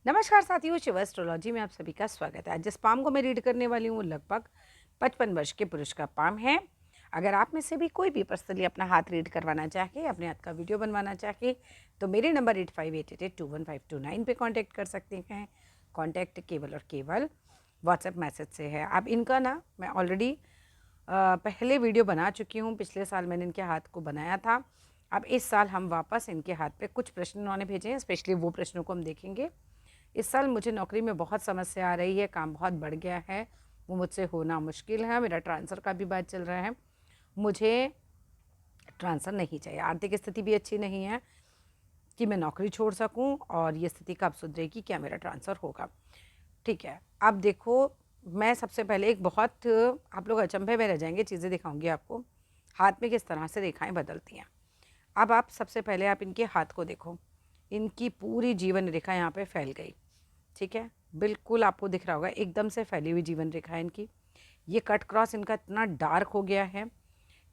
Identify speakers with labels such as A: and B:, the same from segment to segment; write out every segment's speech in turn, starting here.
A: नमस्कार साथियों, शिव एस्ट्रोलॉजी में आप सभी का स्वागत है। आज जिस पाम को मैं रीड करने वाली हूँ वो लगभग 55 वर्ष के पुरुष का पाम है। अगर आप में से भी कोई भी पर्सनली अपना हाथ रीड करवाना चाहे, अपने हाथ का वीडियो बनवाना चाहे, तो मेरे नंबर 8588215229 पे कांटेक्ट कर सकते हैं। कांटेक्ट केवल और केवल व्हाट्सएप मैसेज से है। अब इनका ना मैं ऑलरेडी पहले वीडियो बना चुकी हूँ। पिछले साल मैंने इनके हाथ को बनाया था। अब इस साल हम वापस इनके हाथ पे कुछ प्रश्न उन्होंने भेजे हैं, स्पेशली वो प्रश्नों को हम देखेंगे। इस साल मुझे नौकरी में बहुत समस्या आ रही है, काम बहुत बढ़ गया है, वो मुझसे होना मुश्किल है। मेरा ट्रांसफ़र का भी बात चल रहा है, मुझे ट्रांसफ़र नहीं चाहिए। आर्थिक स्थिति भी अच्छी नहीं है कि मैं नौकरी छोड़ सकूं, और ये स्थिति कब सुधरेगी, क्या मेरा ट्रांसफ़र होगा। ठीक है, अब देखो, मैं सबसे पहले एक बहुत आप लोग अचंभे में रह जाएंगे चीज़ें दिखाऊंगी आपको, हाथ में किस तरह से रेखाएं बदलती हैं। अब आप सबसे पहले आप इनके हाथ को देखो, इनकी पूरी जीवन रेखा यहाँ पे फैल गई। ठीक है, बिल्कुल आपको दिख रहा होगा, एकदम से फैली हुई जीवन रेखा है इनकी। ये कट क्रॉस इनका इतना डार्क हो गया है,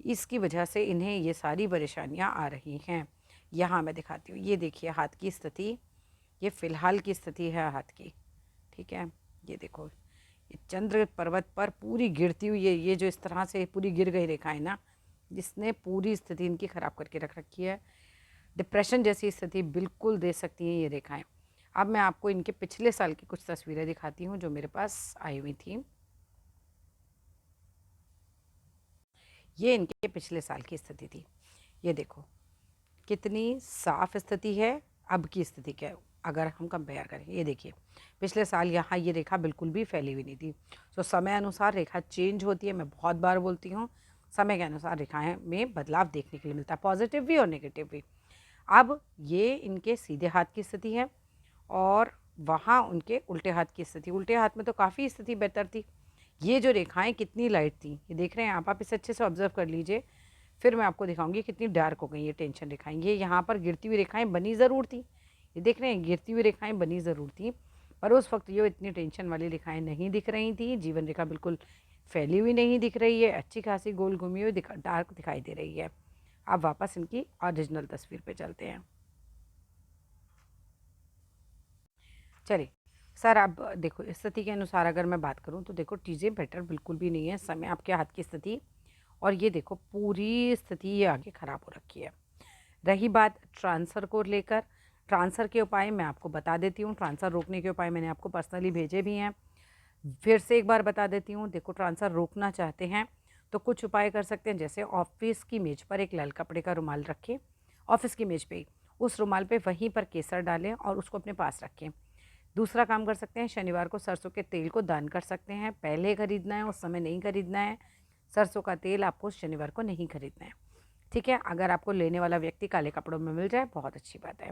A: इसकी वजह से इन्हें ये सारी परेशानियाँ आ रही हैं। यहाँ मैं दिखाती हूँ, ये देखिए हाथ की स्थिति, ये फ़िलहाल की स्थिति है हाथ की। ठीक है, ये देखो, ये चंद्र पर्वत पर पूरी गिरती हुई ये जो इस तरह से पूरी गिर गई रेखाएं ना, जिसने पूरी स्थिति इनकी ख़राब करके रख रखी है। डिप्रेशन जैसी स्थिति बिल्कुल दे सकती हैं ये रेखाएं। अब मैं आपको इनके पिछले साल की कुछ तस्वीरें दिखाती हूँ जो मेरे पास आई हुई थी। ये इनके पिछले साल की स्थिति थी। ये देखो कितनी साफ स्थिति है, अब की स्थिति क्या है अगर हम कंपेयर करें। ये देखिए, पिछले साल यहाँ ये रेखा बिल्कुल भी फैली हुई नहीं थी। तो समय अनुसार रेखा चेंज होती है, मैं बहुत बार बोलती हूँ, समय के अनुसार रेखाएं में बदलाव देखने के लिए मिलता है, पॉजिटिव भी और नेगेटिव भी। अब ये इनके सीधे हाथ की स्थिति है, और वहाँ उनके उल्टे हाथ की स्थिति। उल्टे हाथ में तो काफ़ी स्थिति बेहतर थी। ये जो रेखाएं कितनी लाइट थी, ये देख रहे हैं आप इसे अच्छे से ऑब्जर्व कर लीजिए, फिर मैं आपको दिखाऊंगी कितनी डार्क हो गई ये टेंशन रेखाएं। ये यहाँ पर गिरती हुई रेखाएं बनी ज़रूर थी, ये देख रहे हैं, गिरती हुई रेखाएं बनी ज़रूर थी, पर उस वक्त ये इतनी टेंशन वाली रेखाएं नहीं दिख रही थी। जीवन रेखा बिल्कुल फैली हुई नहीं दिख रही है, अच्छी खासी गोल घूमी हुई डार्क दिखाई दे रही है। अब वापस इनकी ओरिजिनल तस्वीर पे चलते हैं। चलिए सर, अब देखो स्थिति के अनुसार अगर मैं बात करूं तो देखो चीज़ें बेटर बिल्कुल भी नहीं है। समय आपके हाथ की स्थिति, और ये देखो पूरी स्थिति ये आगे ख़राब हो रखी है। रही बात ट्रांसफ़र को लेकर, ट्रांसफ़र के उपाय मैं आपको बता देती हूँ। ट्रांसफ़र रोकने के उपाय मैंने आपको पर्सनली भेजे भी हैं, फिर से एक बार बता देती हूँ। देखो, ट्रांसफ़र रोकना चाहते हैं तो कुछ उपाय कर सकते हैं, जैसे ऑफिस की मेज़ पर एक लाल कपड़े का रुमाल रखें, ऑफिस की मेज़ पे ही उस रुमाल पे वहीं पर केसर डालें और उसको अपने पास रखें। दूसरा काम कर सकते हैं, शनिवार को सरसों के तेल को दान कर सकते हैं। पहले खरीदना है, उस समय नहीं खरीदना है। सरसों का तेल आपको शनिवार को नहीं खरीदना है। ठीक है, अगर आपको लेने वाला व्यक्ति काले कपड़ों में मिल जाए बहुत अच्छी बात है।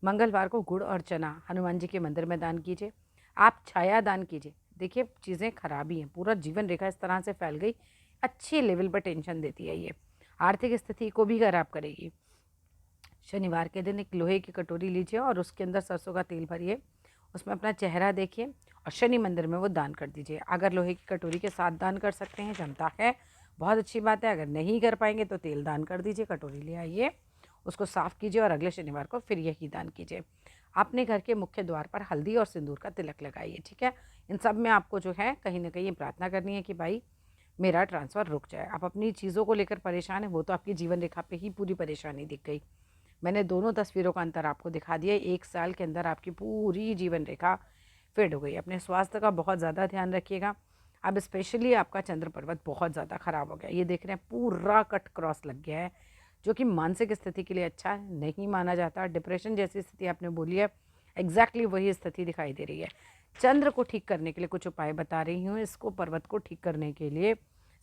A: मंगलवार को गुड़ और चना हनुमान जी के मंदिर में दान कीजिए। आप छाया दान कीजिए। देखिए चीज़ें खराब ही हैं, पूरा जीवन रेखा इस तरह से फैल गई, अच्छी लेवल पर टेंशन देती है ये, आर्थिक स्थिति को भी खराब करेगी। शनिवार के दिन एक लोहे की कटोरी लीजिए और उसके अंदर सरसों का तेल भरिए, उसमें अपना चेहरा देखिए और शनि मंदिर में वो दान कर दीजिए। अगर लोहे की कटोरी के साथ दान कर सकते हैं, जमता है, बहुत अच्छी बात है। अगर नहीं कर पाएंगे तो तेल दान कर दीजिए, कटोरी ले आइए, उसको साफ़ कीजिए और अगले शनिवार को फिर यही दान कीजिए। अपने घर के मुख्य द्वार पर हल्दी और सिंदूर का तिलक लगाइए। ठीक है, इन सब में आपको जो है कहीं ना कहीं प्रार्थना करनी है कि भाई मेरा ट्रांसफ़र रुक जाए। आप अपनी चीज़ों को लेकर परेशान हैं, वो तो आपकी जीवन रेखा पे ही पूरी परेशानी दिख गई। मैंने दोनों तस्वीरों का अंतर आपको दिखा दिया। एक साल के अंदर आपकी पूरी जीवन रेखा फेड हो गई। अपने स्वास्थ्य का बहुत ज़्यादा ध्यान रखिएगा। अब स्पेशली आपका चंद्र पर्वत बहुत ज़्यादा ख़राब हो गया, ये देख रहे हैं पूरा कट क्रॉस लग गया है, जो कि मानसिक स्थिति के लिए अच्छा नहीं माना जाता। डिप्रेशन जैसी स्थिति आपने बोली है, एग्जैक्टली वही स्थिति दिखाई दे रही है। चंद्र को ठीक करने के लिए कुछ उपाय बता रही हूँ। इसको पर्वत को ठीक करने के लिए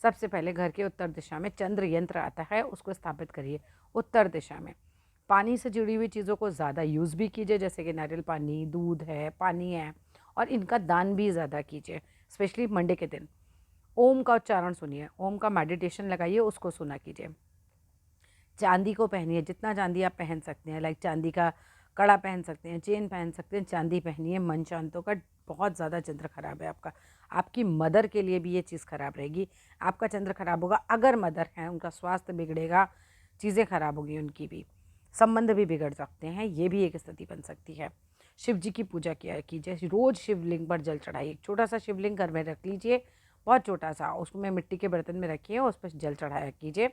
A: सबसे पहले घर के उत्तर दिशा में चंद्र यंत्र आता है, उसको स्थापित करिए उत्तर दिशा में। पानी से जुड़ी हुई चीज़ों को ज़्यादा यूज़ भी कीजिए, जैसे कि नारियल पानी, दूध है, पानी है, और इनका दान भी ज़्यादा कीजिए, स्पेशली मंडे के दिन। ओम का उच्चारण सुनिए, ओम का मेडिटेशन लगाइए, उसको सुना कीजिए। चांदी को पहनिए, जितना चांदी आप पहन सकते हैं, लाइक चांदी का कड़ा पहन सकते हैं, चेन पहन सकते हैं, चांदी पहनिए। मन शांत होगा। बहुत ज़्यादा चंद्र खराब है आपका, आपकी मदर के लिए भी ये चीज़ खराब रहेगी। आपका चंद्र खराब होगा, अगर मदर है उनका स्वास्थ्य बिगड़ेगा, चीज़ें खराब होगी, उनकी भी संबंध भी बिगड़ सकते हैं, ये भी एक स्थिति बन सकती है। शिव जी की पूजा किया कीजिए, रोज़ शिवलिंग पर जल चढ़ाइए। एक छोटा सा शिवलिंग घर में रख लीजिए, बहुत छोटा सा, उसमें मिट्टी के बर्तन में रखिए, उस पर जल चढ़ाया कीजिए।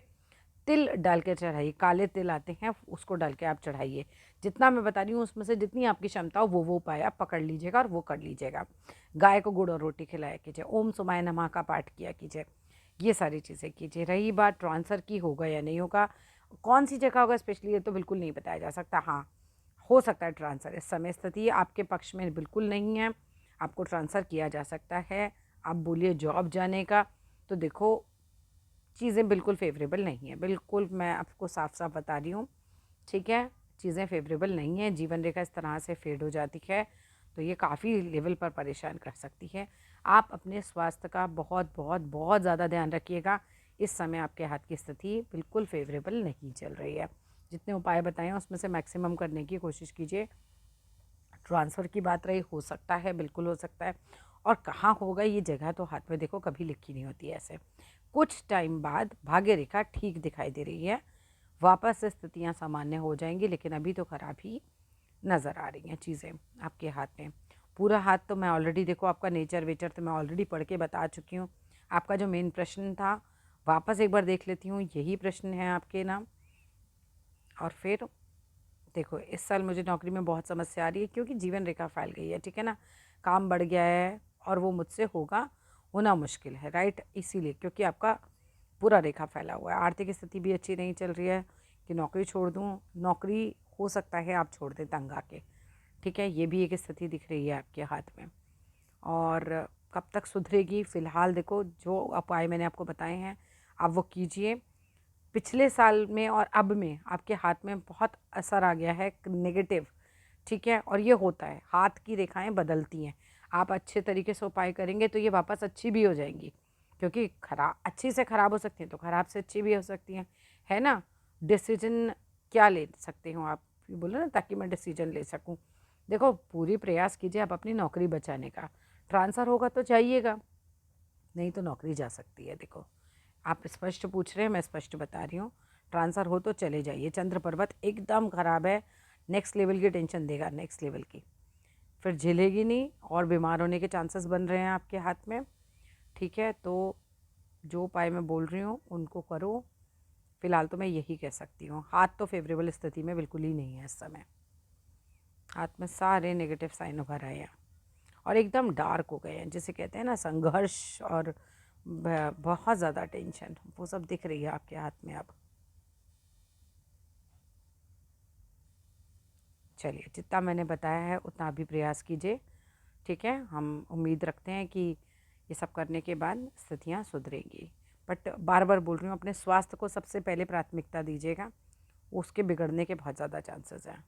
A: तिल डाल के चढ़ाइए, काले तिल आते हैं, उसको डाल के आप चढ़ाइए। जितना मैं बता रही हूँ उसमें से जितनी आपकी क्षमता हो वो उपाय आप पकड़ लीजिएगा और वो कर लीजिएगा। गाय को गुड़ और रोटी खिलाया कीजिए, ओम सुमाय नमः का पाठ किया कीजिए, ये सारी चीज़ें कीजिए। रही बात ट्रांसफ़र की, होगा या नहीं होगा, कौन सी जगह होगा स्पेशली, ये तो बिल्कुल नहीं बताया जा सकता। हाँ, हो सकता है ट्रांसफ़र, इस समय स्थिति आपके पक्ष में बिल्कुल नहीं है, आपको ट्रांसफ़र किया जा सकता है। आप बोलिए जॉब जाने का, तो देखो चीज़ें बिल्कुल फ़ेवरेबल नहीं है, बिल्कुल मैं आपको साफ साफ बता रही हूँ, ठीक है। चीज़ें फ़ेवरेबल नहीं है, जीवन रेखा इस तरह से फेड हो जाती है, तो ये काफ़ी लेवल पर परेशान कर सकती है। आप अपने स्वास्थ्य का बहुत बहुत बहुत ज़्यादा ध्यान रखिएगा। इस समय आपके हाथ की स्थिति बिल्कुल फ़ेवरेबल नहीं चल रही है। जितने उपाय बताए हैं उसमें से मैक्सिमम करने की कोशिश कीजिए। ट्रांसफ़र की बात रही, हो सकता है, बिल्कुल हो सकता है। और कहाँ होगा ये जगह तो हाथ में देखो कभी लिखी नहीं होती है ऐसे। कुछ टाइम बाद भाग्य रेखा ठीक दिखाई दे रही है, वापस से स्थितियाँ सामान्य हो जाएंगी, लेकिन अभी तो खराब ही नज़र आ रही हैं चीज़ें आपके हाथ में। पूरा हाथ तो मैं ऑलरेडी, देखो आपका नेचर वेचर तो मैं ऑलरेडी पढ़ के बता चुकी हूँ। आपका जो मेन प्रश्न था वापस एक बार देख लेती हूँ, यही प्रश्न है आपके नाम। और फिर देखो इस साल मुझे नौकरी में बहुत समस्या आ रही है क्योंकि जीवन रेखा फैल गई है, ठीक है ना, काम बढ़ गया है और वो मुझसे होना मुश्किल है, राइट। इसीलिए क्योंकि आपका पूरा रेखा फैला हुआ है, आर्थिक स्थिति भी अच्छी नहीं चल रही है कि नौकरी छोड़ दूँ। नौकरी हो सकता है आप छोड़ दें तंग आके, ठीक है, ये भी एक स्थिति दिख रही है आपके हाथ में। और कब तक सुधरेगी, फ़िलहाल देखो जो उपाय मैंने आपको बताए हैं आप वो कीजिए। पिछले साल में और अब में आपके हाथ में बहुत असर आ गया है नेगेटिव, ठीक है, और ये होता है, हाथ की रेखाएं बदलती हैं। आप अच्छे तरीके से उपाय करेंगे तो ये वापस अच्छी भी हो जाएंगी, क्योंकि खराब अच्छी से ख़राब हो सकती हैं तो ख़राब से अच्छी भी हो सकती हैं, है ना। डिसीजन क्या ले सकते हो आप, ये बोलो ना, ताकि मैं डिसीजन ले सकूं। देखो पूरी प्रयास कीजिए आप अपनी नौकरी बचाने का। ट्रांसफ़र होगा तो जाइएगा, नहीं तो नौकरी जा सकती है। देखो आप स्पष्ट पूछ रहे हैं, मैं स्पष्ट बता रही हूँ, ट्रांसफ़र हो तो चले जाइए। चंद्र पर्वत एकदम ख़राब है, नेक्स्ट लेवल की टेंशन देगा, नेक्स्ट लेवल की, फिर झेलेगी नहीं और बीमार होने के चांसेस बन रहे हैं आपके हाथ में, ठीक है। तो जो उपाय मैं बोल रही हूँ उनको करो। फ़िलहाल तो मैं यही कह सकती हूँ, हाथ तो फेवरेबल स्थिति में बिल्कुल ही नहीं है इस समय, हाथ में सारे नेगेटिव साइन उभर आए हैं और एकदम डार्क हो गए हैं, जिसे कहते हैं ना संघर्ष और बहुत ज़्यादा टेंशन, वो सब दिख रही है आपके हाथ में अब। चलिए जितना मैंने बताया है उतना अभी प्रयास कीजिए, ठीक है। हम उम्मीद रखते हैं कि ये सब करने के बाद स्थितियाँ सुधरेंगी। बट बार बार बोल रही हूँ, अपने स्वास्थ्य को सबसे पहले प्राथमिकता दीजिएगा, उसके बिगड़ने के बहुत ज़्यादा चांसेस हैं।